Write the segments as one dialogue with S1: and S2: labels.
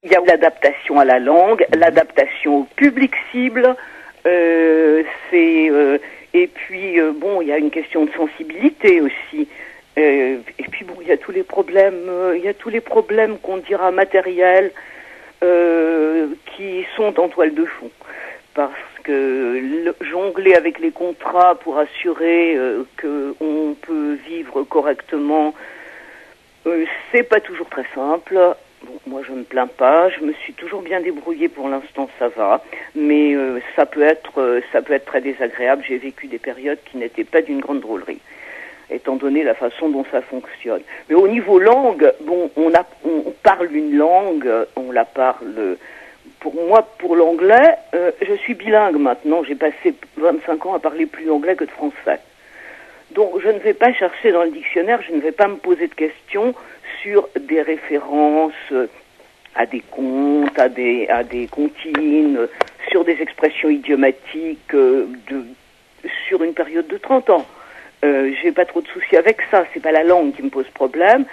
S1: Il y a l'adaptation à la langue, l'adaptation au public cible, et puis bon, il y a une question de sensibilité aussi. Et puis bon, il y a tous les problèmes qu'on dira matériels qui sont en toile de fond. Parce que jongler avec les contrats pour assurer qu'on peut vivre correctement, c'est pas toujours très simple. Bon, moi je me plains pas, je me suis toujours bien débrouillée, pour l'instant ça va, mais ça peut être très désagréable. J'ai vécu des périodes qui n'étaient pas d'une grande drôlerie, étant donné la façon dont ça fonctionne. Mais au niveau langue, bon, on parle une langue, on la parle. Pour moi, pour l'anglais, je suis bilingue maintenant. J'ai passé 25 ans à parler plus anglais que de français. Donc, je ne vais pas chercher dans le dictionnaire, je ne vais pas me poser de questions sur des références à des contes, à des comptines, sur des expressions idiomatiques sur une période de 30 ans. J'ai pas trop de soucis avec ça. C'est pas la langue qui me pose problème.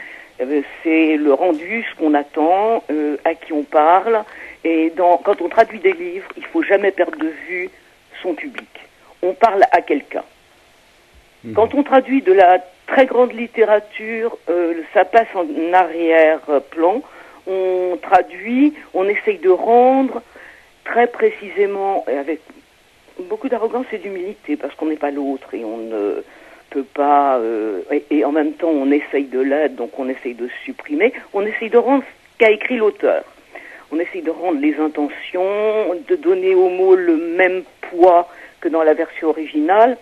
S1: C'est le rendu, ce qu'on attend, à qui on parle. Et quand on traduit des livres, il faut jamais perdre de vue son public. On parle à quelqu'un. Quand on traduit de la très grande littérature, ça passe en arrière-plan. On traduit, on essaye de rendre très précisément, et avec beaucoup d'arrogance et d'humilité, parce qu'on n'est pas l'autre et on ne peut pas... et en même temps, on essaye de l'être, donc on essaye de supprimer. On essaye de rendre ce qu'a écrit l'auteur. On essaye de rendre les intentions, de donner aux mots le même poids que dans la version originale.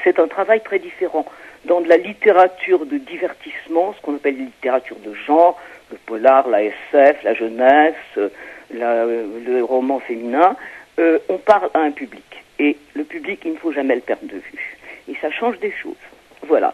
S1: C'est un travail très différent. Dans de la littérature de divertissement, ce qu'on appelle la littérature de genre, le polar, la SF, la jeunesse, le roman féminin, on parle à un public. Et le public, il ne faut jamais le perdre de vue. Et ça change des choses. Voilà.